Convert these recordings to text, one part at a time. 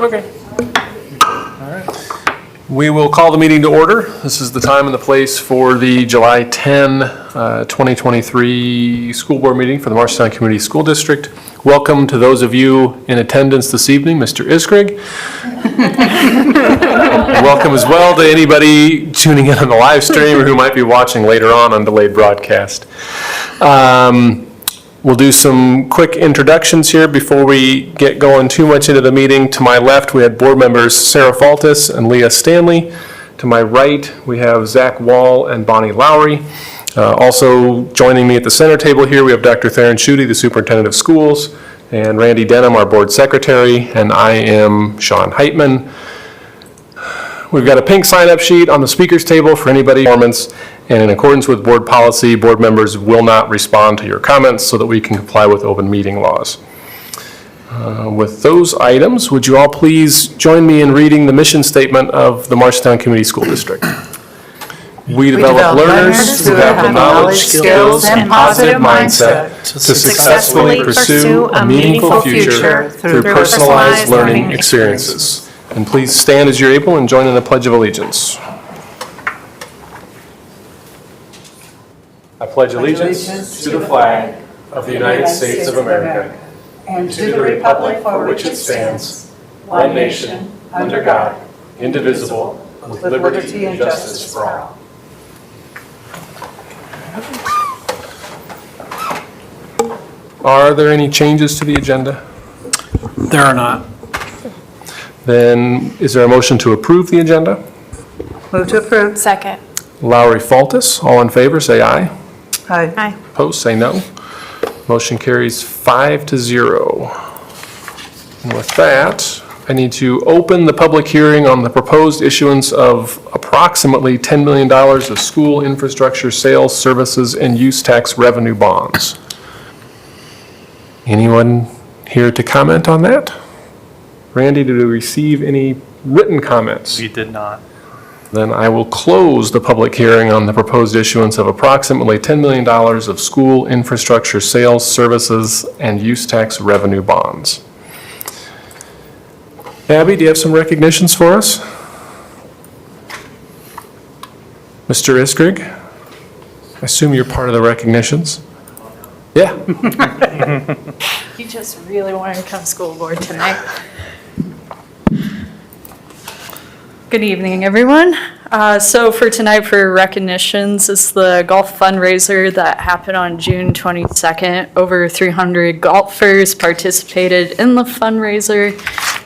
Okay. All right. We will call the meeting to order. This is the time and the place for the July 10, 2023 school board meeting for the Marshalltown Community School District. Welcome to those of you in attendance this evening, Mr. Iskrig. Welcome as well to anybody tuning in on the live stream or who might be watching later on delayed broadcast. We'll do some quick introductions here before we get going too much into the meeting. To my left, we had board members Sarah Faltis and Leah Stanley. To my right, we have Zach Wall and Bonnie Lowry. Also joining me at the center table here, we have Dr. Theron Schutte, the superintendent of schools, and Randy Denham, our board secretary, and I am Sean Heitman. We've got a pink sign-up sheet on the speaker's table for anybody performance, and in accordance with board policy, board members will not respond to your comments so that we can comply with open meeting laws. With those items, would you all please join me in reading the mission statement of the Marshalltown Community School District? We develop learners who have the knowledge, skills, and positive mindset to successfully pursue a meaningful future through personalized learning experiences. And please stand as you're able and join in the Pledge of Allegiance. I pledge allegiance to the flag of the United States of America and to the republic for which it stands, one nation, under God, indivisible, with liberty and justice for all. Are there any changes to the agenda? There are not. Then is there a motion to approve the agenda? Move to approve. Second. Lowry Faltis, all in favor, say aye. Aye. Aye. Opposed, say no. Motion carries 5-0. And with that, I need to open the public hearing on the proposed issuance of approximately $10 million of school infrastructure sales, services, and use tax revenue bonds. Anyone here to comment on that? Randy, did we receive any written comments? We did not. Then I will close the public hearing on the proposed issuance of approximately $10 million of school infrastructure sales, services, and use tax revenue bonds. Abby, do you have some recognitions for us? Mr. Iskrig, I assume you're part of the recognitions? Yeah. You just really wanted to come school board tonight. Good evening, everyone. So for tonight for recognitions, it's the golf fundraiser that happened on June 22nd. Over 300 golfers participated in the fundraiser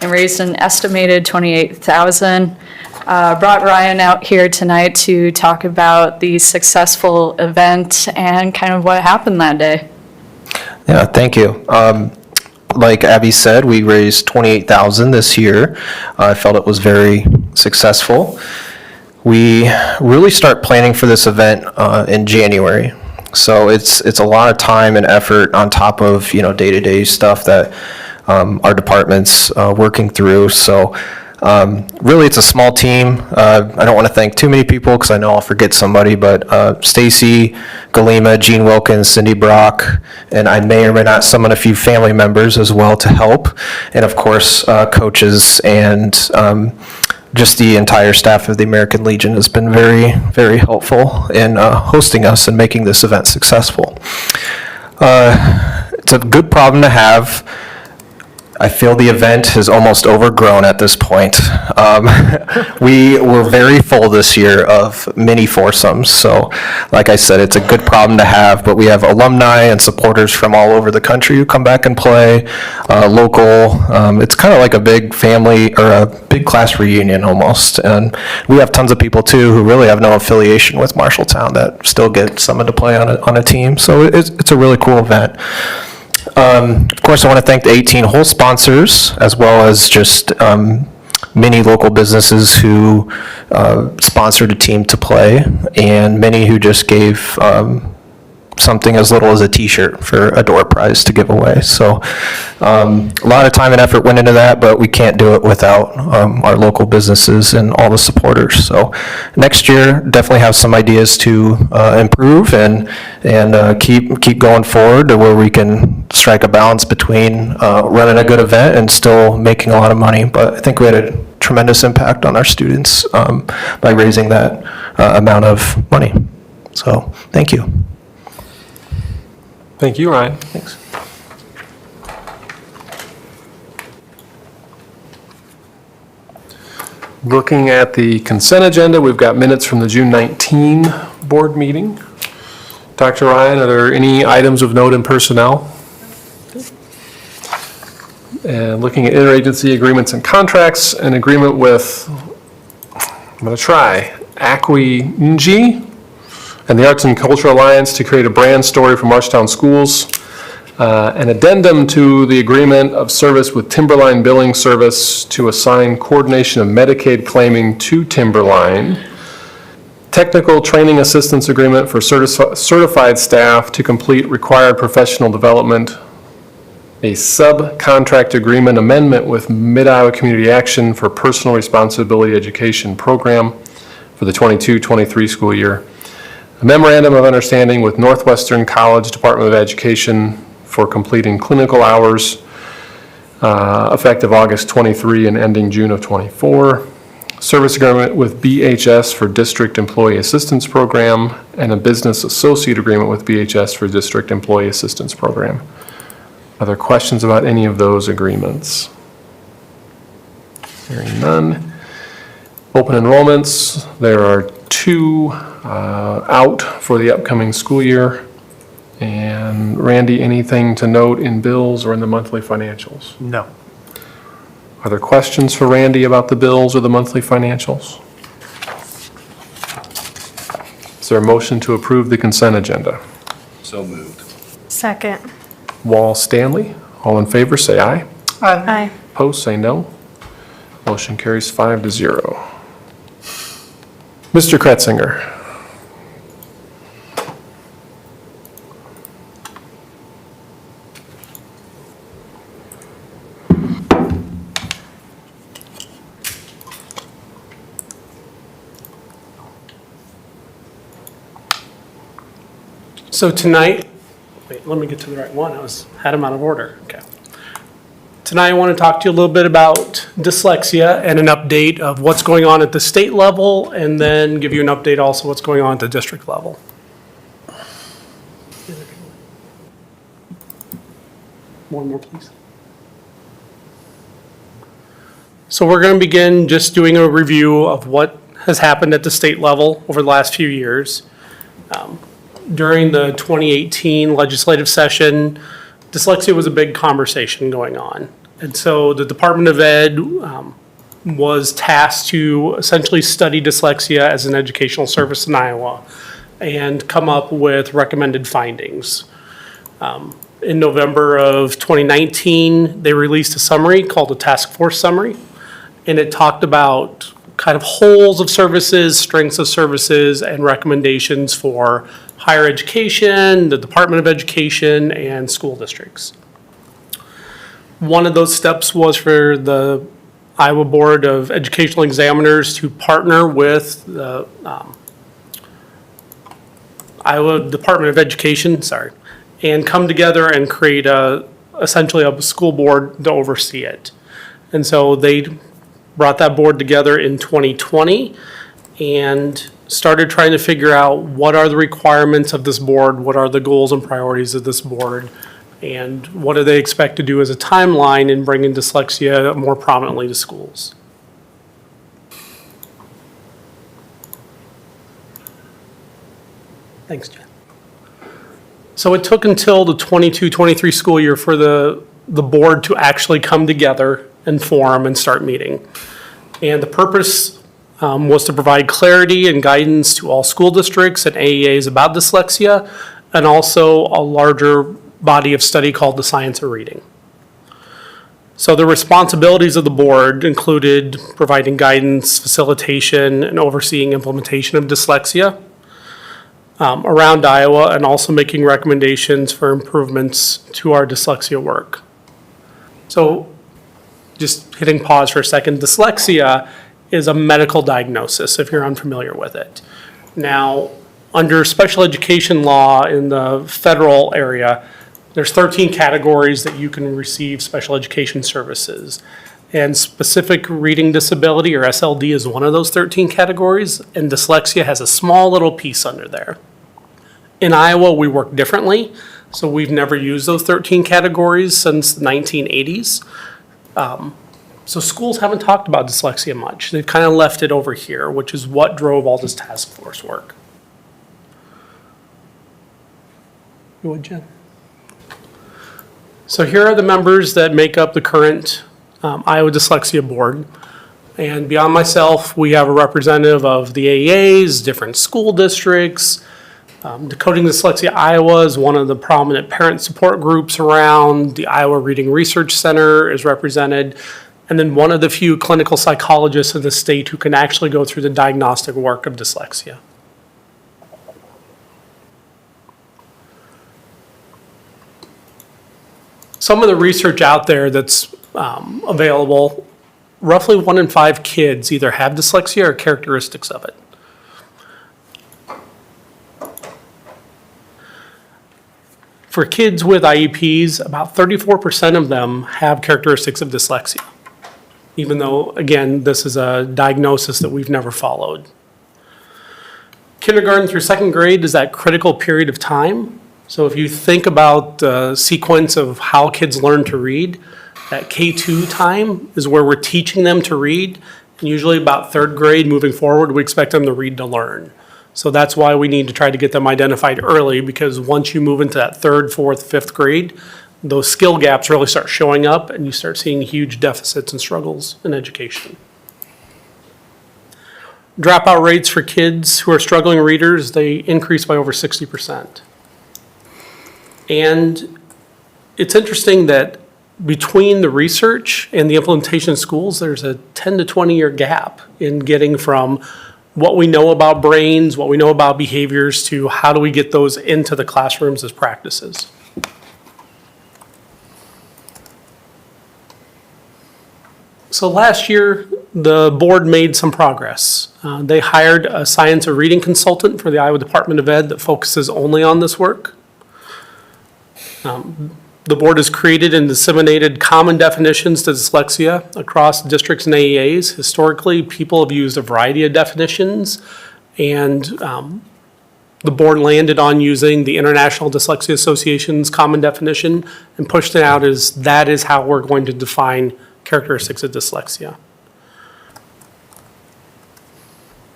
and raised an estimated $28,000. Brought Ryan out here tonight to talk about the successful event and kind of what happened that day. Yeah, thank you. Like Abby said, we raised $28,000 this year. I felt it was very successful. We really start planning for this event in January. So it's a lot of time and effort on top of day-to-day stuff that our department's working through. So really, it's a small team. I don't want to thank too many people because I know I'll forget somebody, but Stacy, Galima, Jean Wilkins, Cindy Brock, and I may or may not summon a few family members as well to help. And of course, coaches and just the entire staff of the American Legion has been very, very helpful in hosting us and making this event successful. It's a good problem to have. I feel the event is almost overgrown at this point. We were very full this year of mini foursomes, so like I said, it's a good problem to have, but we have alumni and supporters from all over the country who come back and play, local. It's kind of like a big family or a big class reunion almost, and we have tons of people too who really have no affiliation with Marshalltown that still get someone to play on a team, so it's a really cool event. Of course, I want to thank the 18 whole sponsors, as well as just many local businesses who sponsored a team to play, and many who just gave something as little as a t-shirt for a door prize to give away. So a lot of time and effort went into that, but we can't do it without our local businesses and all the supporters. So next year, definitely have some ideas to improve and keep going forward to where we can strike a balance between running a good event and still making a lot of money. But I think we had a tremendous impact on our students by raising that amount of money. So thank you. Thank you, Ryan. Thanks. Looking at the consent agenda, we've got minutes from the June 19 board meeting. Dr. Ryan, are there any items of note in personnel? And looking at interagency agreements and contracts, an agreement with, I'm going to try, Acqui-Nji and the Arts and Culture Alliance to create a brand story for Marshtown schools. An addendum to the agreement of service with Timberline Billing Service to assign coordination of Medicaid claiming to Timberline. Technical training assistance agreement for certified staff to complete required professional development. A subcontract agreement amendment with Mid-Iowa Community Action for personal responsibility education program for the 22-23 school year. A memorandum of understanding with Northwestern College Department of Education for completing clinical hours effective August 23 and ending June of 24. Service agreement with BHS for District Employee Assistance Program, and a business associate agreement with BHS for District Employee Assistance Program. Are there questions about any of those agreements? Hearing none. Open enrollments, there are 2 out for the upcoming school year. And Randy, anything to note in bills or in the monthly financials? No. Are there questions for Randy about the bills or the monthly financials? Is there a motion to approve the consent agenda? So moved. Second. Wall, Stanley, all in favor, say aye. Aye. Opposed, say no. Motion carries 5-0. Mr. Kretzinger. So tonight, wait, let me get to the right one. Had them out of order. Okay. Tonight, I want to talk to you a little bit about dyslexia and an update of what's going on at the state level, and then give you an update also what's going on at the district level. One more, please. So we're going to begin just doing a review of what has happened at the state level over the last few years. During the 2018 legislative session, dyslexia was a big conversation going on. And so the Department of Ed was tasked to essentially study dyslexia as an educational service in Iowa and come up with recommended findings. In November of 2019, they released a summary called a task force summary, and it talked about kind of holes of services, strengths of services, and recommendations for higher education, the Department of Education, and school districts. One of those steps was for the Iowa Board of Educational Examiners to partner with the Iowa Department of Education, and come together and create essentially a school board to oversee it. And so they brought that board together in 2020 and started trying to figure out what are the requirements of this board, what are the goals and priorities of this board, and what do they expect to do as a timeline in bringing dyslexia more prominently to schools. Thanks, Jen. So it took until the 22-23 school year for the board to actually come together and form and start meeting. And the purpose was to provide clarity and guidance to all school districts and AEAs about dyslexia, and also a larger body of study called the Science of Reading. So the responsibilities of the board included providing guidance, facilitation, and overseeing implementation of dyslexia. around Iowa, and also making recommendations for improvements to our dyslexia work. So just hitting pause for a second, dyslexia is a medical diagnosis if you're unfamiliar with it. Now, under special education law in the federal area, there's 13 categories that you can receive special education services. And specific reading disability, or SLD, is one of those 13 categories, and dyslexia has a small little piece under there. In Iowa, we work differently, so we've never used those 13 categories since the 1980s. So schools haven't talked about dyslexia much. They've kind of left it over here, which is what drove all this task force work. You would, Jen? So here are the members that make up the current Iowa Dyslexia Board. And beyond myself, we have a representative of the AAs, different school districts. Decoding Dyslexia Iowa is one of the prominent parent support groups around. The Iowa Reading Research Center is represented. And then one of the few clinical psychologists in the state who can actually go through the diagnostic work of dyslexia. Some of the research out there that's available, roughly 1 in 5 kids either have dyslexia or characteristics of it. For kids with IEPs, about 34% of them have characteristics of dyslexia, even though, again, this is a diagnosis that we've never followed. Kindergarten through 2nd grade is that critical period of time. So if you think about the sequence of how kids learn to read, that K2 time is where we're teaching them to read. And usually about 3rd grade moving forward, we expect them to read to learn. So that's why we need to try to get them identified early, because once you move into that 3rd, 4th, 5th grade, those skill gaps really start showing up and you start seeing huge deficits and struggles in education. Dropout rates for kids who are struggling readers, they increase by over 60%. And it's interesting that between the research and the implementation in schools, there's a 10 to 20 year gap in getting from what we know about brains, what we know about behaviors, to how do we get those into the classrooms as practices. So last year, the board made some progress. They hired a science of reading consultant for the Iowa Department of Ed that focuses only on this work. The board has created and disseminated common definitions to dyslexia across districts and AEAs. Historically, people have used a variety of definitions, and the board landed on using the International Dyslexia Association's common definition and pushed it out as that is how we're going to define characteristics of dyslexia.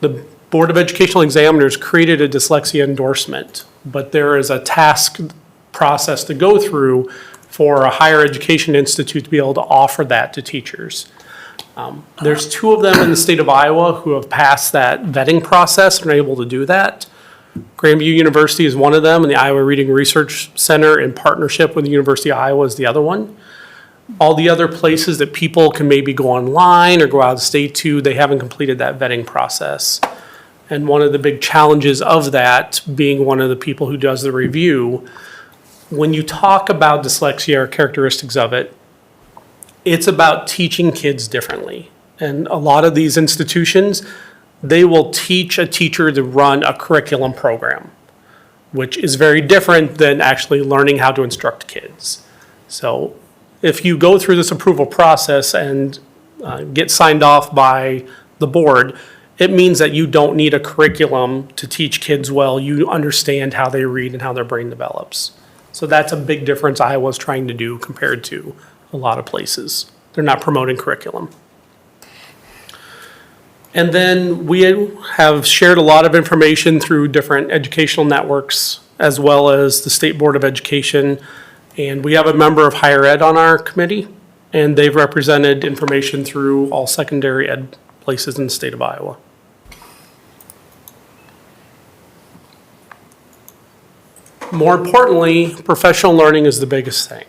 The Board of Educational Examiners created a dyslexia endorsement, but there is a task process to go through for a higher education institute to be able to offer that to teachers. There's 2 of them in the state of Iowa who have passed that vetting process and are able to do that. Grandview University is one of them, and the Iowa Reading Research Center, in partnership with the University of Iowa, is the other one. All the other places that people can maybe go online or go out of state to, they haven't completed that vetting process. And one of the big challenges of that, being one of the people who does the review, when you talk about dyslexia or characteristics of it, it's about teaching kids differently. And a lot of these institutions, they will teach a teacher to run a curriculum program, which is very different than actually learning how to instruct kids. So if you go through this approval process and get signed off by the board, it means that you don't need a curriculum to teach kids well. You understand how they read and how their brain develops. So that's a big difference Iowa's trying to do compared to a lot of places. They're not promoting curriculum. And then we have shared a lot of information through different educational networks, as well as the State Board of Education. And we have a member of higher ed on our committee, and they've represented information through all secondary ed places in the state of Iowa. More importantly, professional learning is the biggest thing.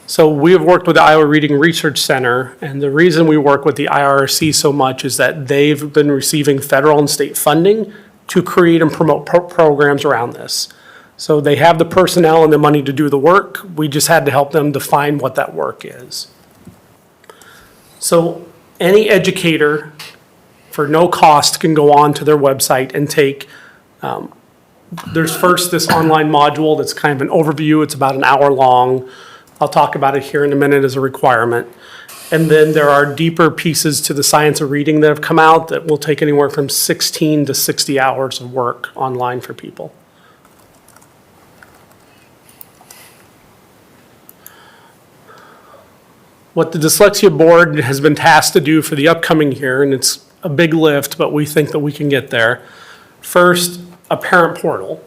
So we have worked with the Iowa Reading Research Center, and the reason we work with the IRC so much is that they've been receiving federal and state funding to create and promote programs around this. So they have the personnel and the money to do the work. We just had to help them define what that work is. So any educator, for no cost, can go on to their website and take, there's first this online module that's kind of an overview. It's about an hour long. I'll talk about it here in a minute as a requirement. And then there are deeper pieces to the science of reading that have come out that will take anywhere from 16 to 60 hours of work online for people. What the Dyslexia Board has been tasked to do for the upcoming year, and it's a big lift, but we think that we can get there. First, a parent portal.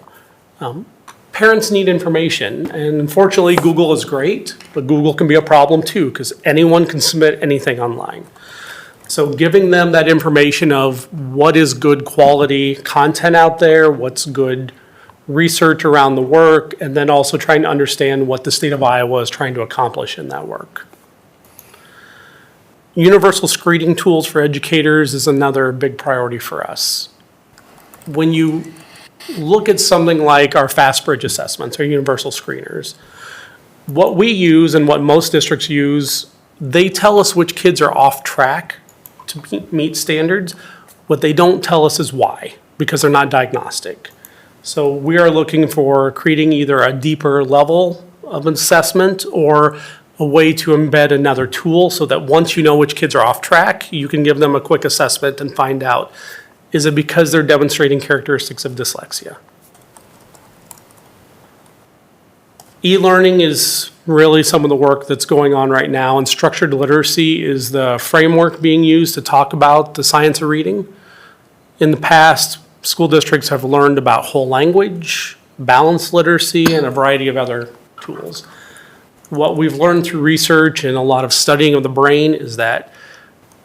Parents need information, and unfortunately, Google is great, but Google can be a problem too, because anyone can submit anything online. So giving them that information of what is good quality content out there, what's good research around the work, and then also trying to understand what the state of Iowa is trying to accomplish in that work. Universal screening tools for educators is another big priority for us. When you look at something like our fast bridge assessments, our universal screeners, what we use and what most districts use, they tell us which kids are off track to meet standards. What they don't tell us is why, because they're not diagnostic. So we are looking for creating either a deeper level of assessment or a way to embed another tool so that once you know which kids are off track, you can give them a quick assessment and find out, is it because they're demonstrating characteristics of dyslexia? E-learning is really some of the work that's going on right now, and structured literacy is the framework being used to talk about the science of reading. In the past, school districts have learned about whole language, balanced literacy, and a variety of other tools. What we've learned through research and a lot of studying of the brain is that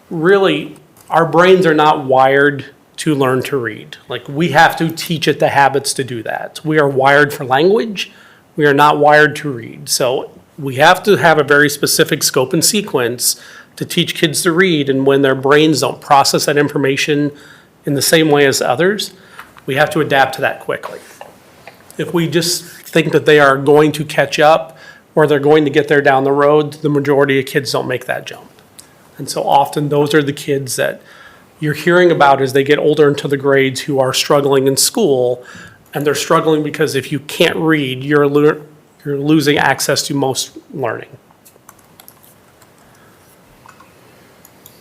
really our brains are not wired to learn to read. Like, we have to teach it the habits to do that. We are wired for language. We are not wired to read. So we have to have a very specific scope and sequence to teach kids to read. And when their brains don't process that information in the same way as others, we have to adapt to that quickly. If we just think that they are going to catch up or they're going to get there down the road, the majority of kids don't make that jump. And so often those are the kids that you're hearing about as they get older into the grades who are struggling in school. And they're struggling because if you can't read, you're losing access to most learning.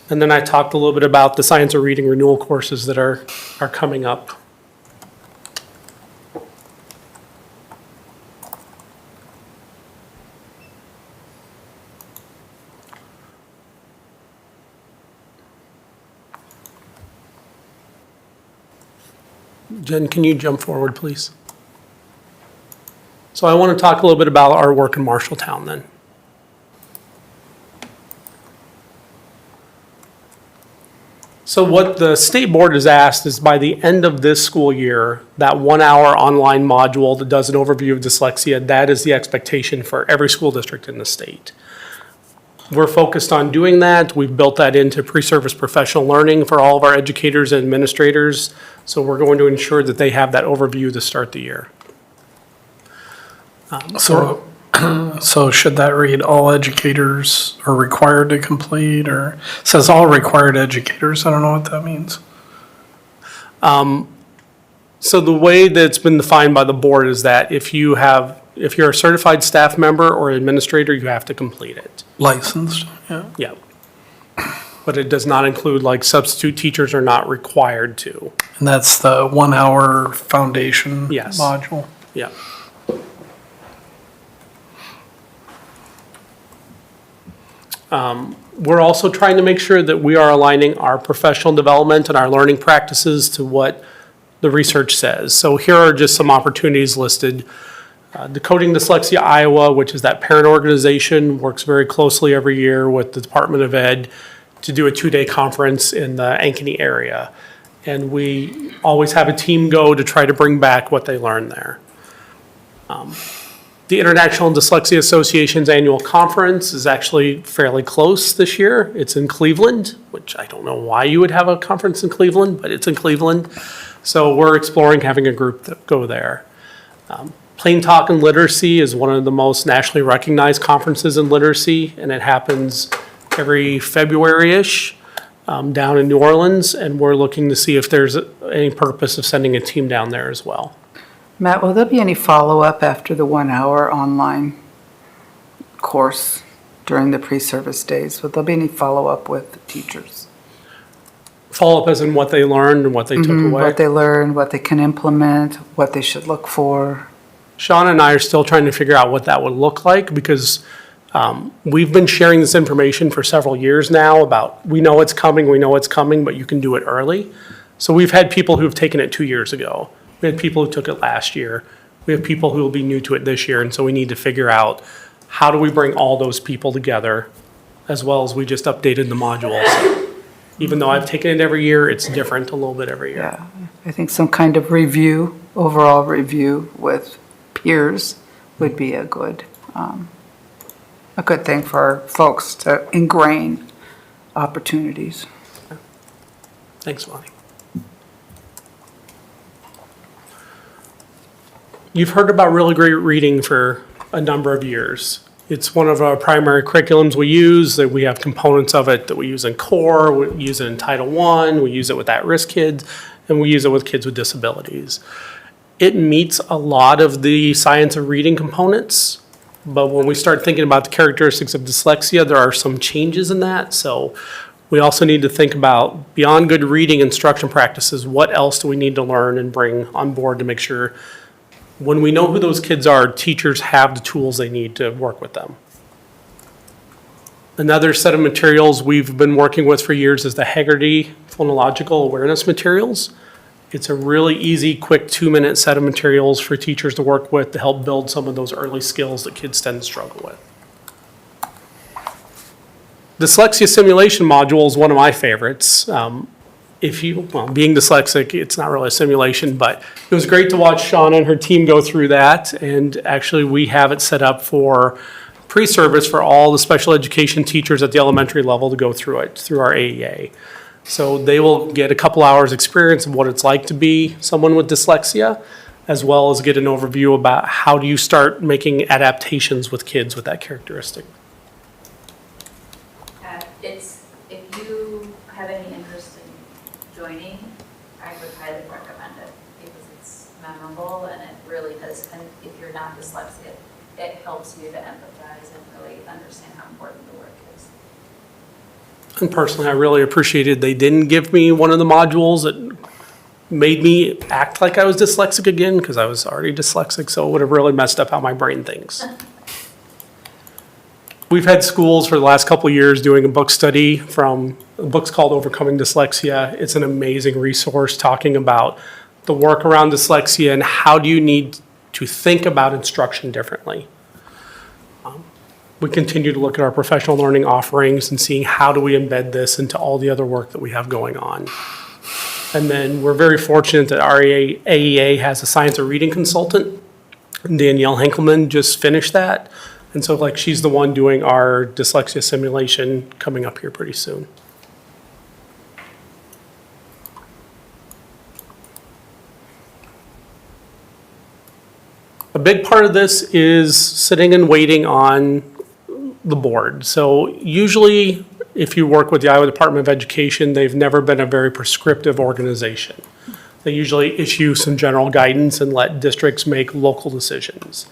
And then I talked a little bit about the science of reading renewal courses that are coming up. Jen, can you jump forward, please? So I want to talk a little bit about our work in Marshalltown then. So what the state board has asked is by the end of this school year, that 1 hour online module that does an overview of dyslexia, that is the expectation for every school district in the state. We're focused on doing that. We've built that into pre-service professional learning for all of our educators and administrators. So we're going to ensure that they have that overview to start the year. So should that read all educators are required to complete, or it says all required educators? I don't know what that means. So the way that it's been defined by the board is that if you're a certified staff member or administrator, you have to complete it. Licensed, yeah. Yeah. But it does not include, like, substitute teachers are not required to. And that's the 1 hour foundation Yes. module. Yeah. We're also trying to make sure that we are aligning our professional development and our learning practices to what the research says. So here are just some opportunities listed. Decoding Dyslexia Iowa, which is that parent organization, works very closely every year with the Department of Ed to do a 2-day conference in the Ankeny area. And we always have a team go to try to bring back what they learned there. The International Dyslexia Association's annual conference is actually fairly close this year. It's in Cleveland, which I don't know why you would have a conference in Cleveland, but it's in Cleveland. So we're exploring having a group that go there. Plain Talk and Literacy is one of the most nationally recognized conferences in literacy, and it happens every February-ish down in New Orleans, and we're looking to see if there's any purpose of sending a team down there as well. Matt, will there be any follow-up after the 1-hour online course during the pre-service days? Will there be any follow-up with the teachers? Follow-up as in what they learned and what they took away. What they learned, what they can implement, what they should look for? Sean and I are still trying to figure out what that would look like because we've been sharing this information for several years now about we know it's coming, but you can do it early. So we've had people who've taken it 2 years ago. We had people who took it last year. We have people who will be new to it this year. And so we need to figure out how do we bring all those people together as well as we just updated the modules. Even though I've taken it every year, it's different a little bit every year. Yeah, I think some kind of review, overall review with peers would be a good thing for our folks to ingrain opportunities. Thanks, Bonnie. You've heard about really great reading for a number of years. It's one of our primary curriculums we use, that we have components of it that we use in core, we use it in Title I, we use it with at-risk kids, and we use it with kids with disabilities. It meets a lot of the science of reading components, but when we start thinking about the characteristics of dyslexia, there are some changes in that. So we also need to think about, beyond good reading instruction practices, what else do we need to learn and bring on board to make sure when we know who those kids are, teachers have the tools they need to work with them. Another set of materials we've been working with for years is the Haggerty Phonological Awareness Materials. It's a really easy, quick 2-minute set of materials for teachers to work with to help build some of those early skills that kids tend to struggle with. Dyslexia simulation module is one of my favorites. Being dyslexic, it's not really a simulation, but it was great to watch Shauna and her team go through that. And actually, we have it set up for pre-service for all the special education teachers at the elementary level to go through it, through our AEA. So they will get a couple hours experience of what it's like to be someone with dyslexia, as well as get an overview about how do you start making adaptations with kids with that characteristic. If you have any interest in joining, I would highly recommend it because it's memorable and it really does, and if you're not dyslexic, it helps you to empathize and really understand how important the work is. And personally, I really appreciated they didn't give me one of the modules that made me act like I was dyslexic again, because I was already dyslexic, so it would have really messed up how my brain thinks. We've had schools for the last couple of years doing a book study from a book's called Overcoming Dyslexia. It's an amazing resource talking about the work around dyslexia and how do you need to think about instruction differently. We continue to look at our professional learning offerings and seeing how do we embed this into all the other work that we have going on. And then we're very fortunate that our AEA has a science of reading consultant. Danielle Henkelman just finished that. And so she's the one doing our dyslexia simulation coming up here pretty soon. A big part of this is sitting and waiting on the board. So usually, if you work with the Iowa Department of Education, they've never been a very prescriptive organization. They usually issue some general guidance and let districts make local decisions.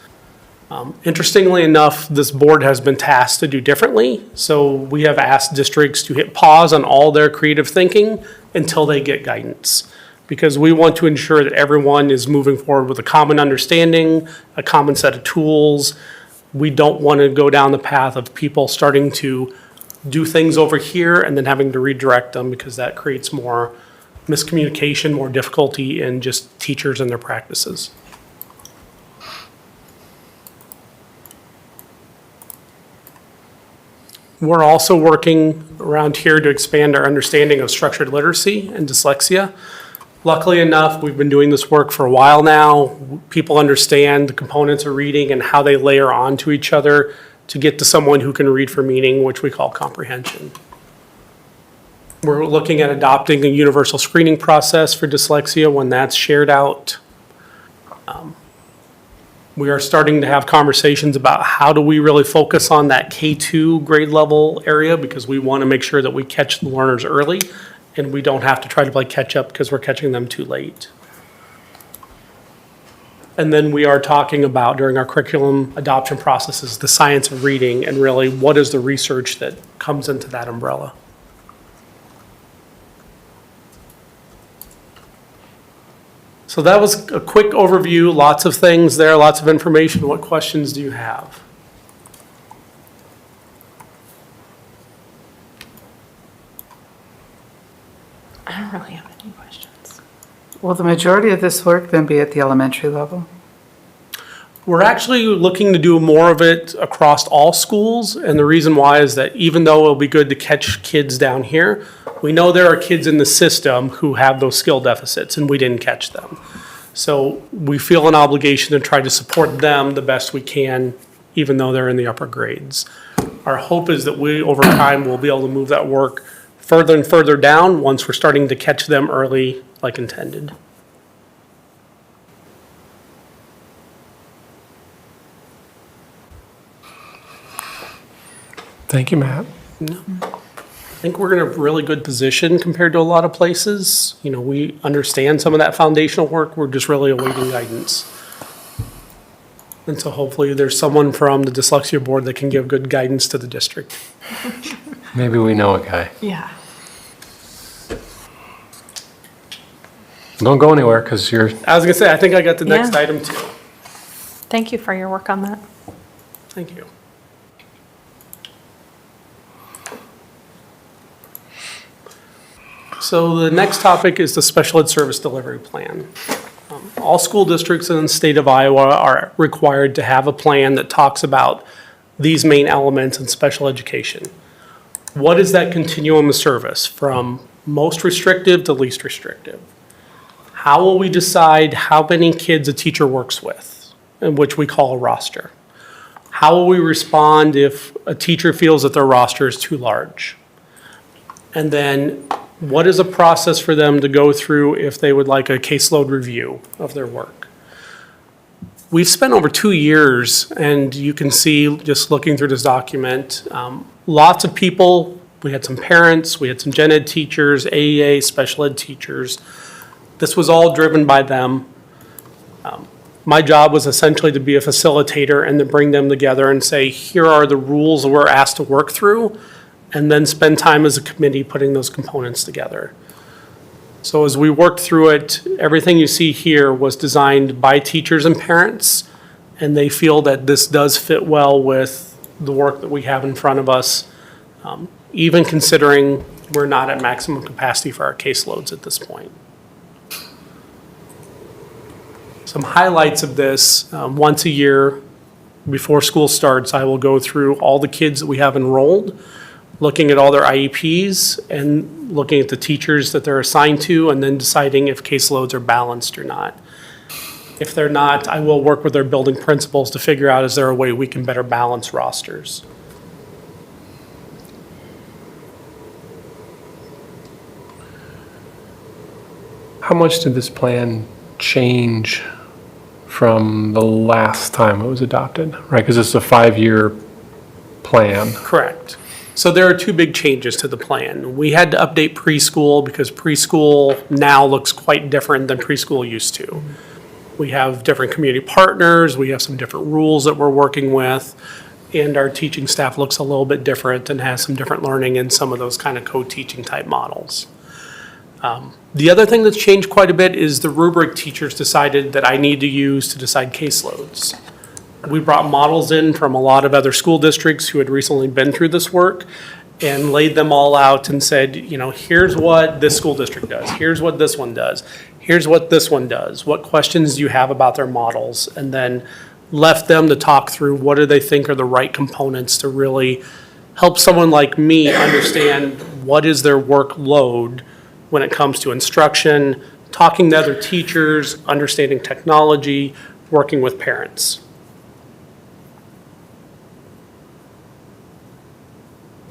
Interestingly enough, this board has been tasked to do differently. So we have asked districts to hit pause on all their creative thinking until they get guidance, because we want to ensure that everyone is moving forward with a common understanding, a common set of tools. We don't want to go down the path of people starting to do things over here and then having to redirect them, because that creates more miscommunication, more difficulty in just teachers and their practices. We're also working around here to expand our understanding of structured literacy and dyslexia. Luckily enough, we've been doing this work for a while now. People understand the components of reading and how they layer onto each other to get to someone who can read for meaning, which we call comprehension. We're looking at adopting a universal screening process for dyslexia when that's shared out. We are starting to have conversations about how do we really focus on that K2 grade level area, because we want to make sure that we catch the learners early and we don't have to try to play catch up because we're catching them too late. And then we are talking about, during our curriculum adoption processes, the science of reading and really what is the research that comes into that umbrella. So that was a quick overview, lots of things there, lots of information. What questions do you have? I don't really have any questions. Will the majority of this work then be at the elementary level? We're actually looking to do more of it across all schools, and the reason why is that even though it'll be good to catch kids down here, we know there are kids in the system who have those skill deficits, and we didn't catch them. So we feel an obligation to try to support them the best we can, even though they're in the upper grades. Our hope is that we, over time, will be able to move that work further and further down once we're starting to catch them early like intended. Thank you, Matt. I think we're in a really good position compared to a lot of places. You know, we understand some of that foundational work. We're just really awaiting guidance. And so hopefully there's someone from the dyslexia board that can give good guidance to the district. Maybe we know a guy. Yeah. Don't go anywhere because you're, I was gonna say, I think I got the next Yeah. item too. Thank you for your work on that. Thank you. So the next topic is the special ed service delivery plan. All school districts in the state of Iowa are required to have a plan that talks about these main elements in special education. What is that continuum of service from most restrictive to least restrictive? How will we decide how many kids a teacher works with, and which we call a roster? How will we respond if a teacher feels that their roster is too large? And then what is a process for them to go through if they would like a caseload review of their work? We've spent over 2 years, and you can see just looking through this document, lots of people. We had some parents, we had some gen ed teachers, AEA, special ed teachers. This was all driven by them. My job was essentially to be a facilitator and to bring them together and say, here are the rules we're asked to work through, and then spend time as a committee putting those components together. So as we worked through it, everything you see here was designed by teachers and parents, and they feel that this does fit well with the work that we have in front of us, even considering we're not at maximum capacity for our caseloads at this point. Some highlights of this, once a year before school starts, I will go through all the kids that we have enrolled, looking at all their IEPs and looking at the teachers that they're assigned to, and then deciding if caseloads are balanced or not. If they're not, I will work with their building principals to figure out, is there a way we can better balance rosters? how much did this plan change from the last time it was adopted, right? Because it's a 5-year plan. Correct. So there are 2 big changes to the plan. We had to update preschool because preschool now looks quite different than preschool used to. We have different community partners, we have some different rules that we're working with, and our teaching staff looks a little bit different and has some different learning in some of those kind of co-teaching type models. The other thing that's changed quite a bit is the rubric teachers decided that I need to use to decide caseloads. We brought models in from a lot of other school districts who had recently been through this work and laid them all out and said, you know, here's what this school district does, here's what this one does, here's what this one does, what questions do you have about their models, and then left them to talk through what do they think are the right components to really help someone like me understand what is their workload when it comes to instruction, talking to other teachers, understanding technology, working with parents.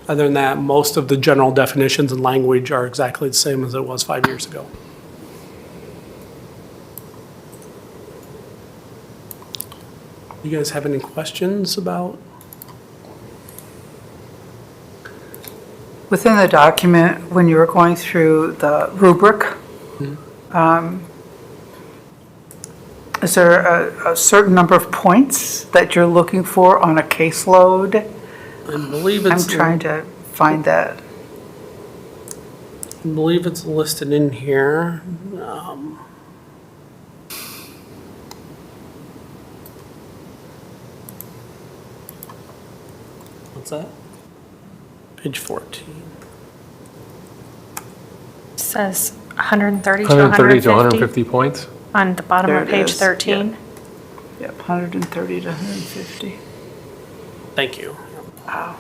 Other than that, most of the general definitions and language are exactly the same as it was 5 years ago. You guys have any questions about? Within the document, when you were going through the rubric, is there a certain number of points that you're looking for on a caseload? I believe I'm it's, trying to find that. I believe it's listed in here. What's that? Page 14. Says 130 to 130 to 150 150 points? on the bottom There of it page is, 13. Yep, 130 to 150. Thank you. Wow.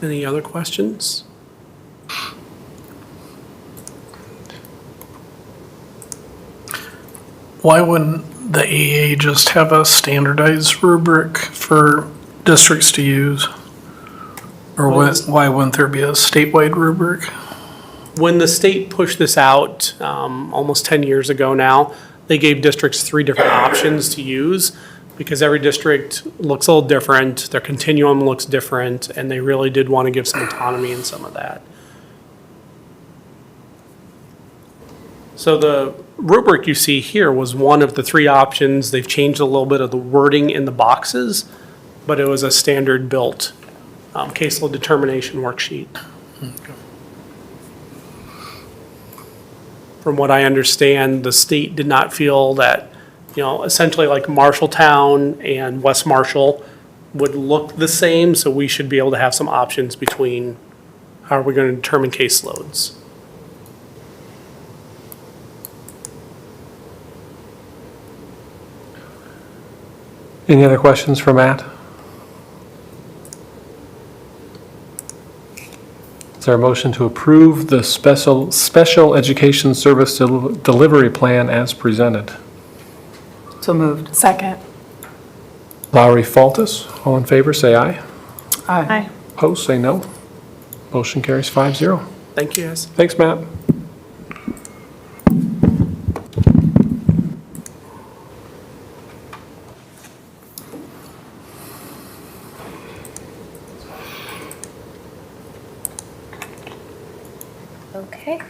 Any other questions? Why wouldn't the AA just have a standardized rubric for districts to use? Or why wouldn't there be a statewide rubric? When the state pushed this out almost 10 years ago now, they gave districts 3 different options to use because every district looks a little different, their continuum looks different, and they really did want to give some autonomy in some of that. So the rubric you see here was one of the 3 options. They've changed a little bit of the wording in the boxes, but it was a standard built caseload determination worksheet. From what I understand, the state did not feel that, essentially like Marshalltown and West Marshall would look the same, so we should be able to have some options between how are we going to determine caseloads. Any other questions for Matt? Is there a motion to approve the special education service delivery plan as presented? So moved. Second. Lowry, Faltus, all in favor, say aye. Aye. Opposed, say no. Motion carries 5-0. Thank you, guys. Thanks, Matt. Okay.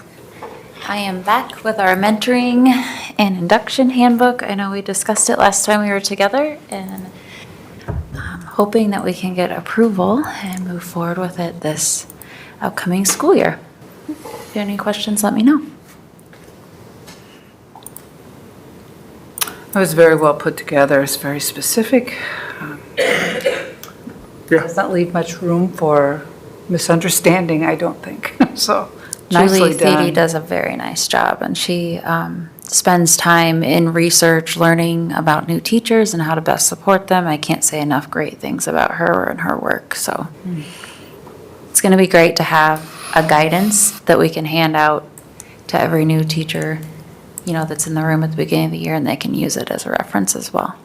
I am back with our mentoring and induction handbook. I know we discussed it last time we were together, and I'm hoping that we can get approval and move forward with it this upcoming school year. If you have any questions, let me know. It was very well put together. It's very specific. Does not leave much room for misunderstanding, I don't think. So Julie nicely Thady done. does a very nice job, and she spends time in research, learning about new teachers and how to best support them. I can't say enough great things about her and her work, so it's going to be great to have a guidance that we can hand out to every new teacher, that's in the room at the beginning of the year, and they can use it as a reference as well.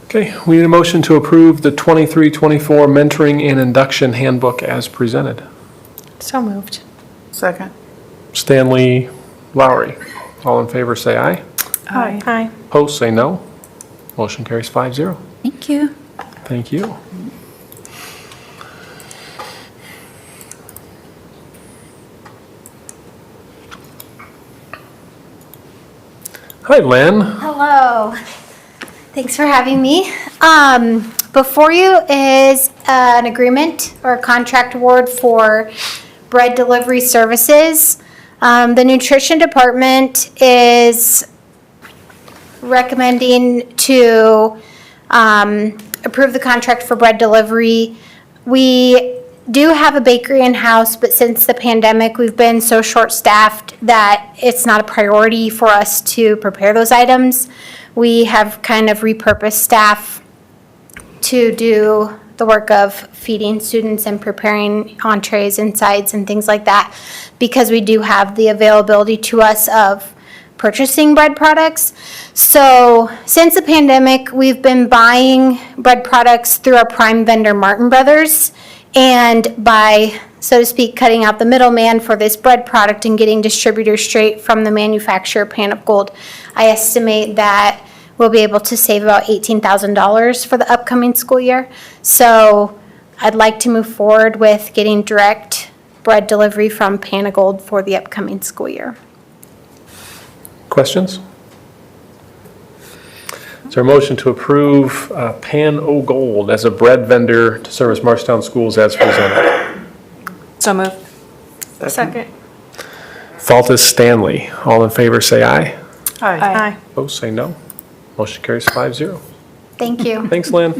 Okay, we need a motion to approve the 23-24 mentoring and induction handbook as presented. So moved. Second. Stanley, Lowry, all in favor, say aye. Aye. Aye. Opposed, say no. Motion carries 5-0. Thank you. Thank you. Hi, Lynn. Hello. Thanks for having me. Before you is an agreement or a contract award for bread delivery services. The nutrition department is recommending to approve the contract for bread delivery. We do have a bakery in-house, but since the pandemic, we've been so short-staffed that it's not a priority for us to prepare those items. We have kind of repurposed staff to do the work of feeding students and preparing entrees and sides and things like that, because we do have the availability to us of purchasing bread products. So since the pandemic, we've been buying bread products through our prime vendor, Martin Brothers, and by, so to speak, cutting out the middleman for this bread product and getting distributors straight from the manufacturer, Pan of Gold, I estimate that we'll be able to save about $18,000 for the upcoming school year. So I'd like to move forward with getting direct bread delivery from Pan of Gold for the upcoming school year. Questions? Is there a motion to approve Pan O Gold as a bread vendor to service Marshtown schools as presented? So moved. Second. Faltis, Stanley. All in favor, say aye. Aye. Opposed, say no. Motion carries 5-0. Thank you. Thanks, Lynn.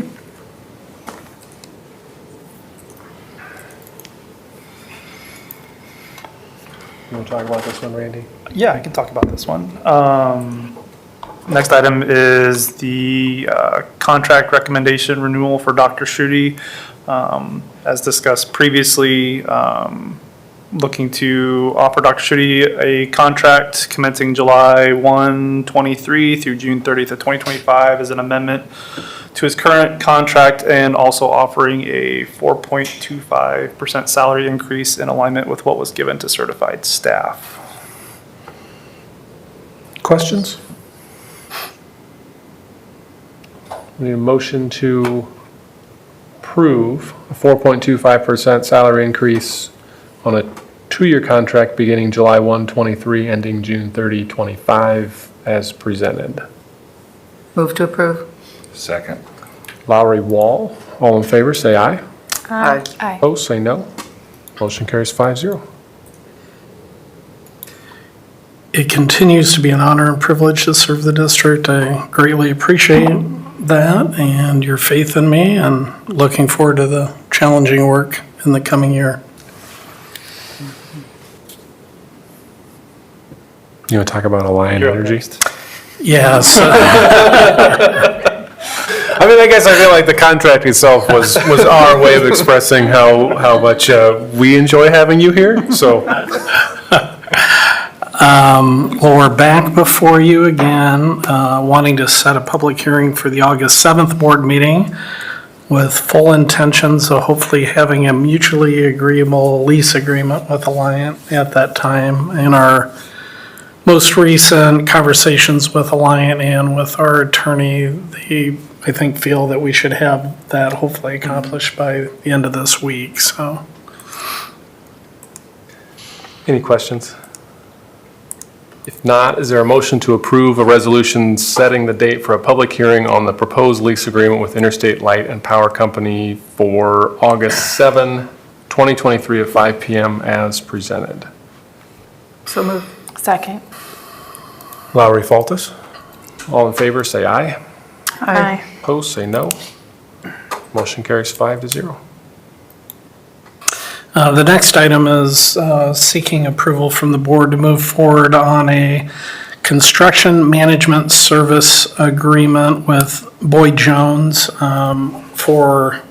You want to talk about this one, Randy? Yeah, I can talk about this one. Next item is the contract recommendation renewal for Dr. Shruti. As discussed previously, looking to offer Dr. Shruti a contract commencing July 1, 23 through June 30th of 2025 as an amendment to his current contract, and also offering a 4.25% salary increase in alignment with what was given to certified staff. Questions? We need a motion to approve a 4.25% salary increase on a 2-year contract beginning July 1, 23, ending June 30, 25, as presented. Move to approve. Second. Lowry, Wall, all in favor, say aye. Aye. Aye. Opposed, say no. Motion carries 5-0. It continues to be an honor and privilege to serve the district. I greatly appreciate that and your faith in me, and looking forward to the challenging work in the coming year. You want to talk about Alliant You're up Energy? next. Yes. I mean, I guess I feel like the contract itself was our way of expressing how much we enjoy having you here, so. Well, we're back before you again, wanting to set a public hearing for the August 7th board meeting with full intentions of hopefully having a mutually agreeable lease agreement with Alliant at that time. In our most recent conversations with Alliant and with our attorney, they, I think, feel that we should have that hopefully accomplished by the end of this week, so. Any questions? If not, is there a motion to approve a resolution setting the date for a public hearing on the proposed lease agreement with Interstate Light and Power Company for August 7, 2023 at 5 p.m. as presented? So moved. Second. Lowry, Faltis, all in favor, say aye. Aye. Opposed, say no. Motion carries 5-0. The next item is seeking approval from the board to move forward on a construction management service agreement with Boyd Jones for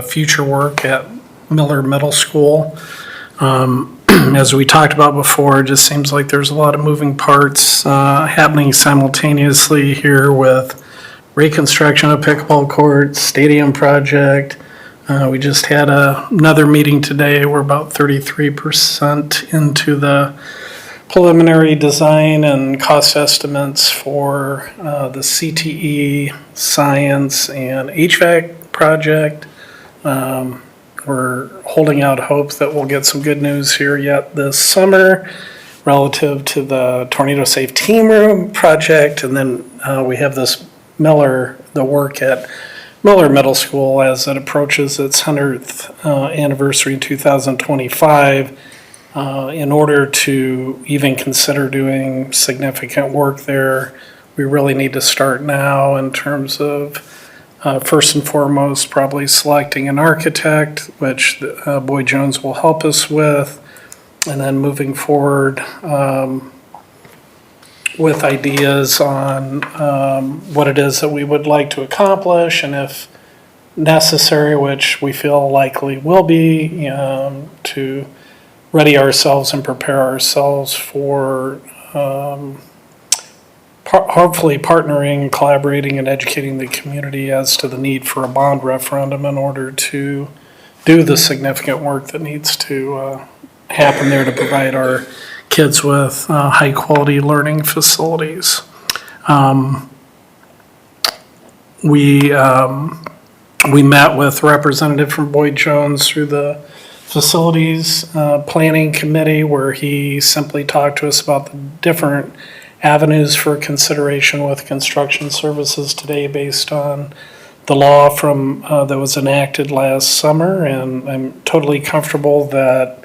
future work at Miller Middle School. As we talked about before, it just seems like there's a lot of moving parts happening simultaneously here with reconstruction of pickleball courts, stadium project. We just had another meeting today. We're about 33% into the preliminary design and cost estimates for the CTE, science, and HVAC project. We're holding out hope that we'll get some good news here yet this summer relative to the Tornado Safe Team Room project. And then we have this the work at Miller Middle School as it approaches its 100th anniversary in 2025. In order to even consider doing significant work there, we really need to start now in terms of First and foremost, probably selecting an architect, which Boyd Jones will help us with, and then moving forward with ideas on what it is that we would like to accomplish, and if necessary, which we feel likely will be, to ready ourselves and prepare ourselves for hopefully partnering, collaborating, and educating the community as to the need for a bond referendum in order to do the significant work that needs to happen there to provide our kids with high-quality learning facilities. We met with a representative from Boyd Jones through the Facilities Planning Committee, where he simply talked to us about the different avenues for consideration with construction services today based on the law from that was enacted last summer, and I'm totally comfortable that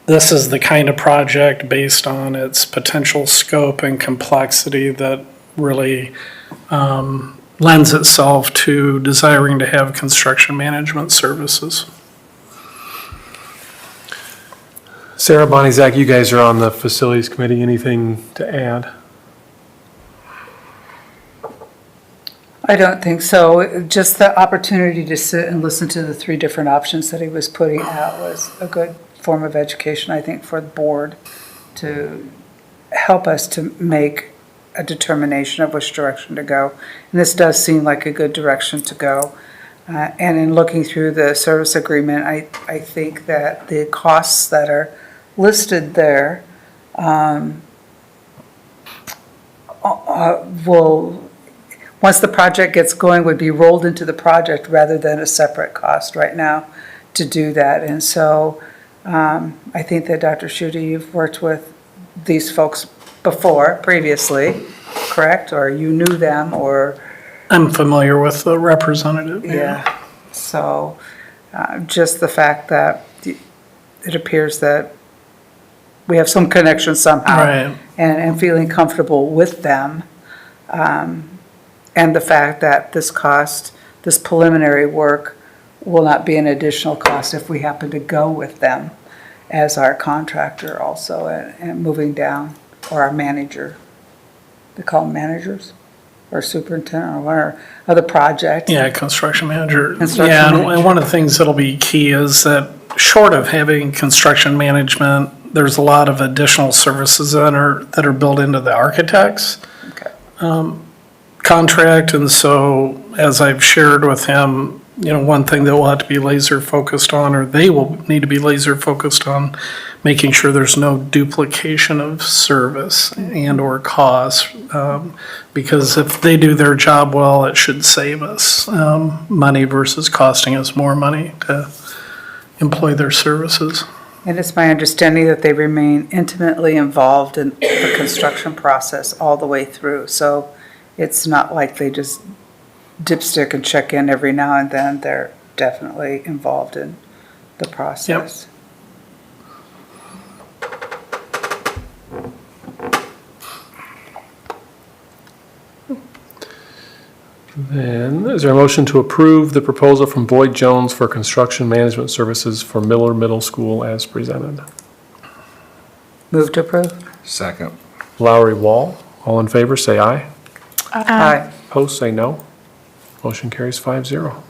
this is the kind of project based on its potential scope and complexity that really lends itself to desiring to have construction management services. Sarah, Bonnie, Zach, you guys are on the facilities committee. Anything to add? I don't think so. Just the opportunity to sit and listen to the 3 different options that he was putting out was a good form of education, I think, for the board to help us to make a determination of which direction to go. And this does seem like a good direction to go. And in looking through the service agreement, I think that the costs that are listed there will, once the project gets going, would be rolled into the project rather than a separate cost right now to do that. And so I think that Dr. Schutte, you've worked with these folks before, previously, correct? Or you knew them, or? I'm familiar with the representative. Yeah. So just the fact that it appears that we have some connection somehow. Right. And feeling comfortable with them. And the fact that this cost, this preliminary work, will not be an additional cost if we happen to go with them as our contractor also, and moving down, or our manager. They call them managers, or superintendent, or whatever, of the project. Yeah, construction manager. Construction Yeah, manager. and one of the things that'll be key is that short of having construction management, there's a lot of additional services that are built into the architects Okay. contract. And so, as I've shared with him, one thing that we'll have to be laser focused on, or they will need to be laser focused on, making sure there's no duplication of service and or costs. Because if they do their job well, it should save us money versus costing us more money to employ their services. And it's my understanding that they remain intimately involved in the construction process all the way through. So it's not like they just dipstick and check in every now and then. They're definitely involved in the process. Then, is there a motion to approve the proposal from Boyd Jones for construction management services for Miller Middle School as presented? Move to approve? Second. Lowry, Wall, all in favor, say aye. Aye. Opposed, say no. Motion carries 5-0.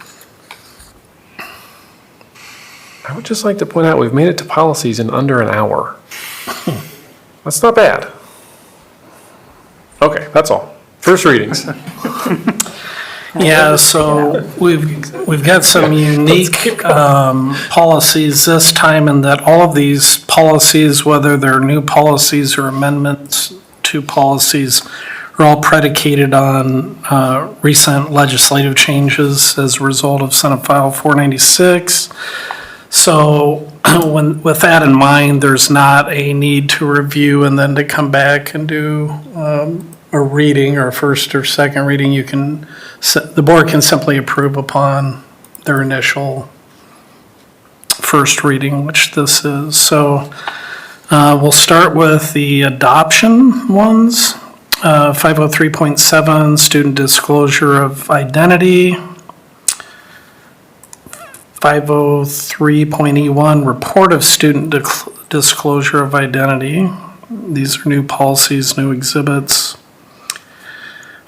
I would just like to point out, we've made it to policies in under an hour. That's not bad. Okay, that's all. First readings. Yeah, so we've got some unique policies this time, in that all of these policies, whether they're new policies or amendments to policies, are all predicated on recent legislative changes as a result of Senate File 496. So with that in mind, there's not a need to review and then to come back and do a reading, or first or second reading. The board can simply approve upon their initial first reading, which this is. So we'll start with the adoption ones. 503.7, student disclosure of identity. 503.E1, report of student disclosure of identity. These are new policies, new exhibits.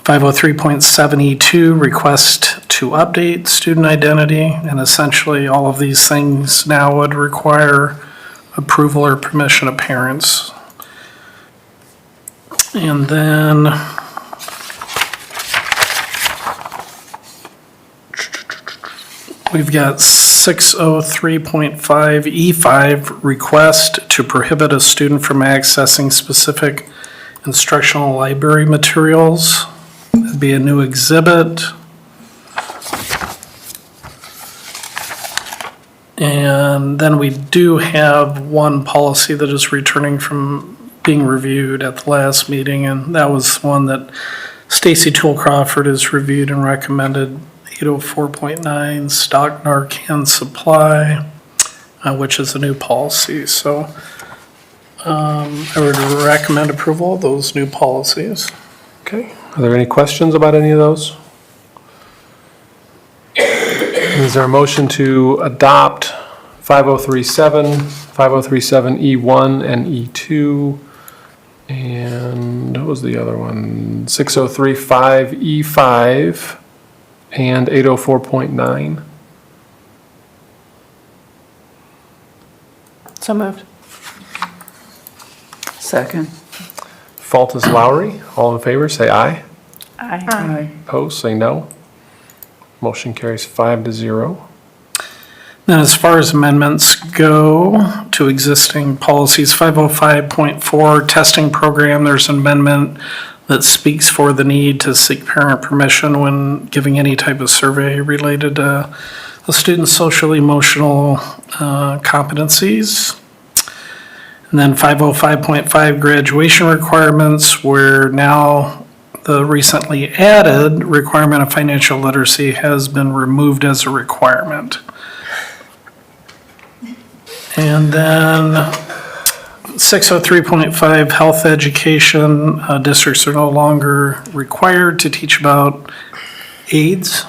503.7E2, request to update student identity. And essentially, all of these things now would require approval or permission of parents. And then we've got 603.5E5, request to prohibit a student from accessing specific instructional library materials. That'd be a new exhibit. And then we do have one policy that is returning from being reviewed at the last meeting, and that was one that Stacy Toole Crawford has reviewed and recommended, 804.9 stock Narcan supply, which is a new policy. So I would recommend approval of those new policies. Okay, are there any questions about any of those? Is there a motion to adopt 5037, 5037E1 and E2, and what was the other one? 6035E5 and 804.9? So moved. Second. Faltus Lowry, all in favor, say aye. Aye. Opposed, say no. Motion carries 5-0. Then as far as amendments go to existing policies, 505.4 testing program, there's an amendment that speaks for the need to seek parent permission when giving any type of survey related to the student's social emotional competencies. And then 505.5 graduation requirements, where now the recently added requirement of financial literacy has been removed as a requirement. And then 603.5 health education, districts are no longer required to teach about AIDS.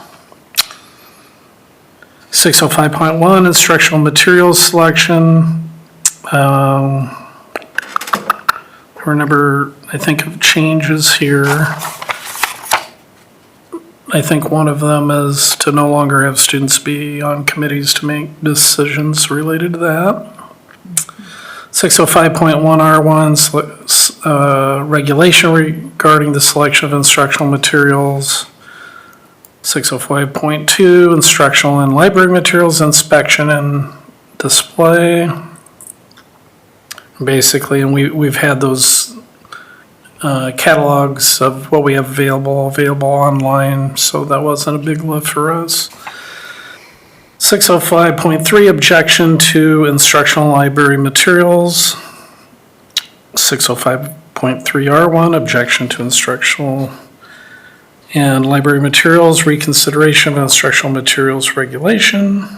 605.1 instructional materials selection. Remember, I think of changes here. I think one of them is to no longer have students be on committees to make decisions related to that. 605.1R1, regulation regarding the selection of instructional materials. 605.2, instructional and library materials inspection and display. Basically, and we've had those catalogs of what we have available online, so that wasn't a big lift for us. 605.3, objection to instructional library materials. 605.3R1, objection to instructional and library materials, reconsideration of instructional materials regulation.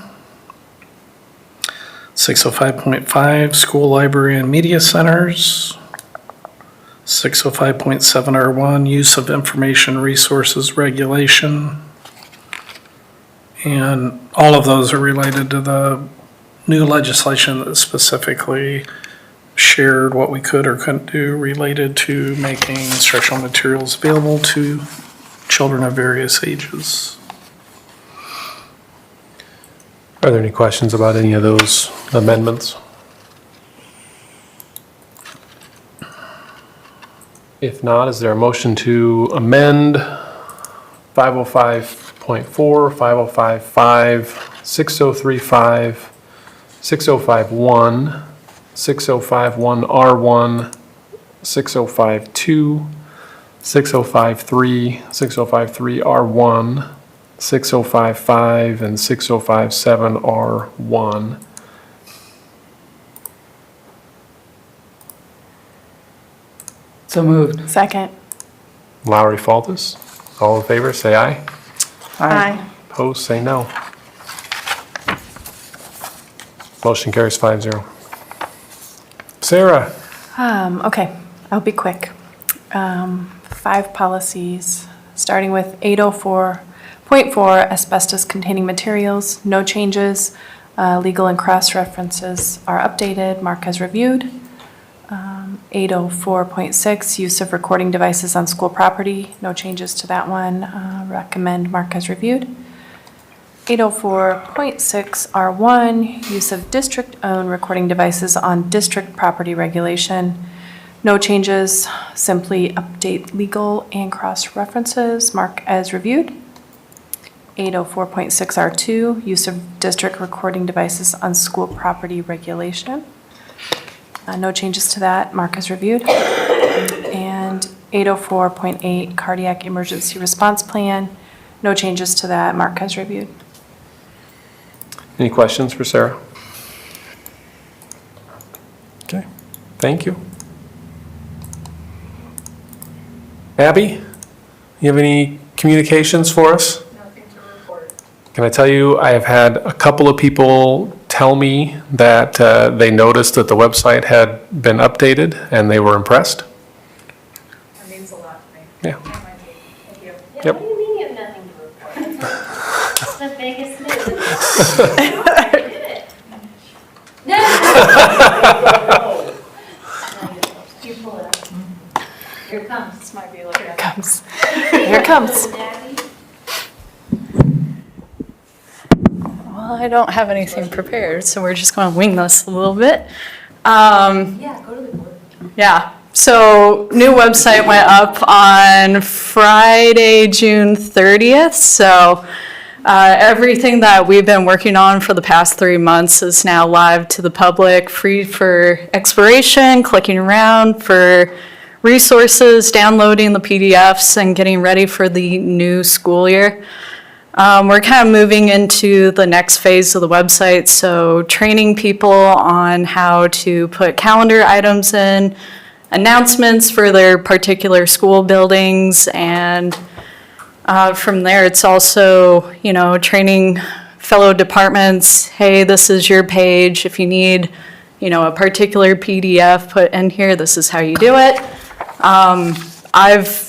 605.5, school library and media centers. 605.7R1, use of information resources regulation. And all of those are related to the new legislation that specifically shared what we could or couldn't do related to making instructional materials available to children of various ages. Are there any questions about any of those amendments? If not, is there a motion to amend 505.4, 505.5, 6035, 6051, 6051R1, 6052, 6053, 6053R1, 6055, and 6057R1? So moved. Second. Lowry, Faltus, all in favor, say aye. Aye. Opposed, say no. Motion carries 5-0. Sarah? Okay, I'll be quick. 5 policies, starting with Point 4, asbestos-containing materials, no changes. Legal and cross-references are updated. Mark has reviewed. 804.6, use of recording devices on school property, no changes to that one. Recommend, Mark has reviewed. 804.6 R1, use of district-owned recording devices on district property regulation. No changes, simply update legal and cross-references. Mark as reviewed. 804.6 R2, use of district recording devices on school property regulation. No changes to that. Mark has reviewed. And 804.8, cardiac emergency response plan. No changes to that. Mark has reviewed. Any questions for Sarah? Okay, thank you. Abby, you have any communications for us? Nothing to report. Can I tell you, I have had a couple of people tell me that they noticed that the website had been updated and they were impressed. That means a lot to me. Yeah. Thank you. Yep. What do you mean you have nothing to report? That's the biggest news. I did it. No. You pull it up. Here it comes. This might be like Here it comes. Here it comes. Well, I don't have anything prepared, so we're just going to wing this a little bit. Yeah, go to the board. Yeah, so new website went up on Friday, June 30th. So everything that we've been working on for the past 3 months is now live to the public, free for exploration, clicking around for resources, downloading the PDFs, and getting ready for the new school year. We're kind of moving into the next phase of the website, so training people on how to put calendar items in, announcements for their particular school buildings, and from there, it's also, training fellow departments, hey, this is your page. If you need, a particular PDF put in here, this is how you do it. I've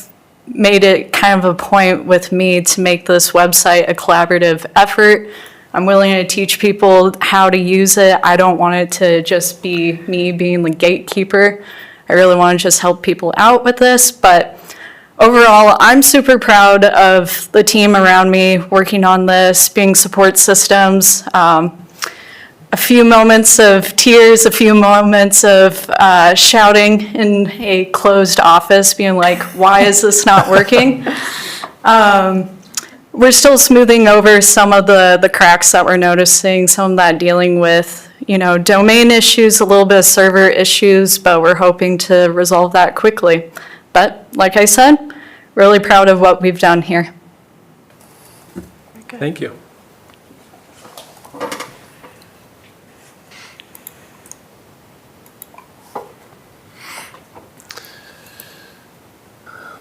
made it kind of a point with me to make this website a collaborative effort. I'm willing to teach people how to use it. I don't want it to just be me being the gatekeeper. I really want to just help people out with this, but overall, I'm super proud of the team around me working on this, being support systems. A few moments of tears, a few moments of shouting in a closed office, being like, why is this not working? We're still smoothing over some of the cracks that we're noticing, some of that dealing with, domain issues, a little bit of server issues, but we're hoping to resolve that quickly. But like I said, really proud of what we've done here. Thank you.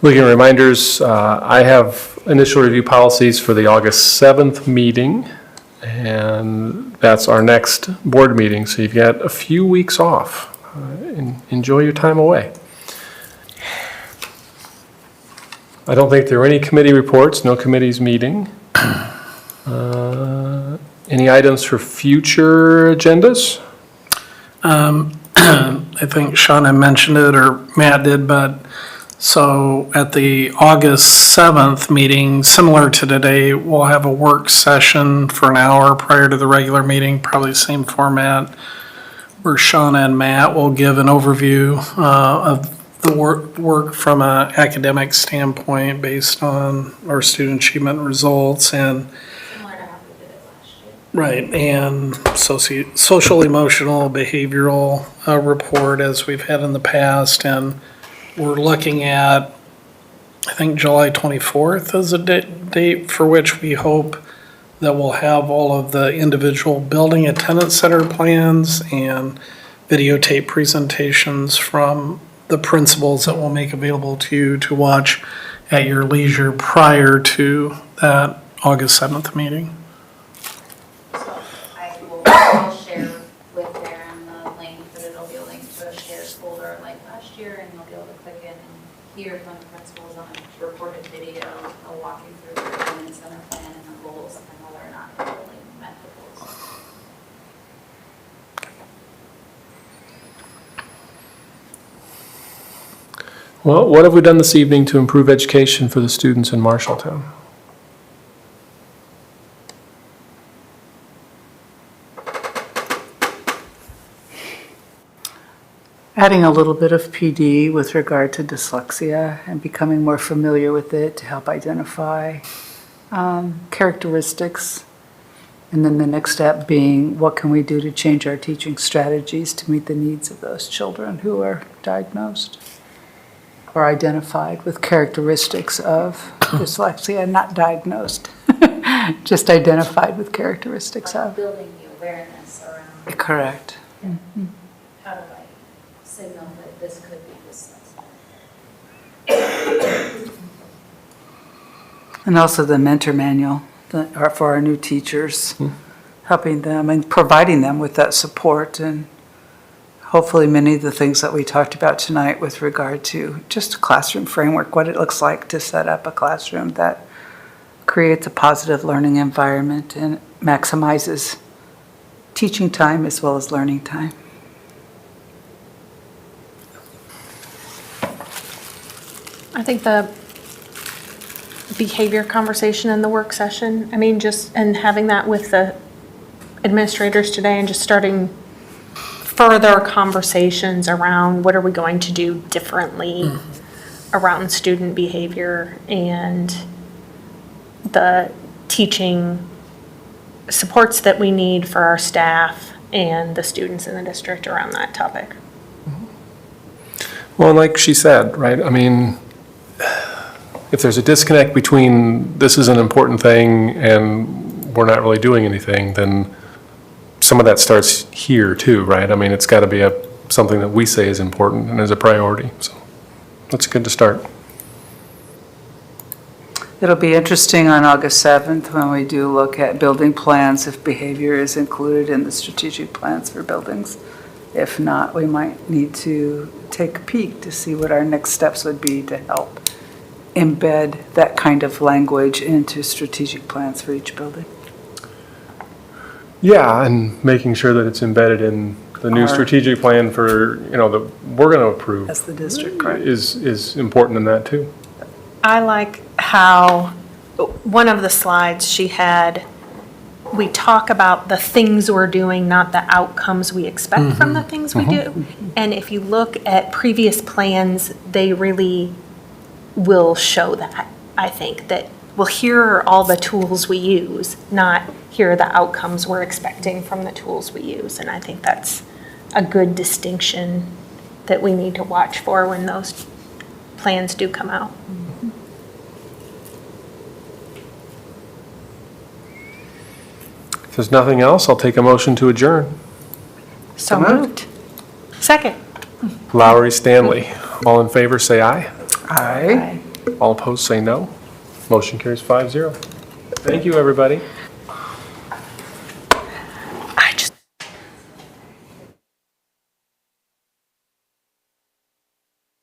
Looking at reminders, I have initial review policies for the August 7th meeting, and that's our next board meeting, so you've got a few weeks off. Enjoy your time away. I don't think there are any committee reports, no committees meeting. Any items for future agendas? I think Shauna mentioned it, or Matt did, but so at the August 7th meeting, similar to today, we'll have a work session for an hour prior to the regular meeting, probably same format, where Shauna and Matt will give an overview of the work from an academic standpoint based on our student achievement results and Similar to how we did it last year. right, and social emotional behavioral report as we've had in the past, and we're looking at, I think, July 24th is a date for which we hope that we'll have all of the individual building attendance center plans and videotape presentations from the principals that we'll make available to you to watch at your leisure prior to that August 7th meeting. So I'll share with Darren the link, but it'll be a link to a shared folder like last year, and you'll be able to click in and hear from the principals on a recorded video, they'll walk you through their learning center plan and the goals and whether or not they really met the goals. Well, what have we done this evening to improve education for the students in Marshalltown? Adding a little bit of PD with regard to dyslexia and becoming more familiar with it to help identify characteristics. And then the next step being, what can we do to change our teaching strategies to meet the needs of those children who are diagnosed or identified with characteristics of dyslexia, not diagnosed, just identified with characteristics of. Building the awareness around Correct. how do I signal that this could be dyslexia. And also the mentor manual for our new teachers, helping them and providing them with that support, and hopefully many of the things that we talked about tonight with regard to just a classroom framework, what it looks like to set up a classroom that creates a positive learning environment and maximizes teaching time as well as learning time. I think the behavior conversation in the work session, I mean, just, and having that with the administrators today and just starting further conversations around what are we going to do differently around student behavior and the teaching supports that we need for our staff and the students in the district around that topic. Well, like she said, right, I mean, if there's a disconnect between this is an important thing and we're not really doing anything, then some of that starts here too, right? I mean, it's got to be something that we say is important and is a priority, so that's good to start. It'll be interesting on August 7th when we do look at building plans, if behavior is included in the strategic plans for buildings. If not, we might need to take a peek to see what our next steps would be to help embed that kind of language into strategic plans for each building. Yeah, and making sure that it's embedded in the new strategic plan for, that we're going to approve As the district, correct? is important in that too. I like how one of the slides she had, we talk about the things we're doing, not the outcomes we expect from the things we do. And if you look at previous plans, they really will show that, I think, that, well, here are all the tools we use, not here are the outcomes we're expecting from the tools we use. And I think that's a good distinction that we need to watch for when those plans do come out. If there's nothing else, I'll take a motion to adjourn. So moved. Second. Lowry, Stanley, all in favor, say aye. Aye. All opposed, say no. Motion carries 5-0. Thank you, everybody.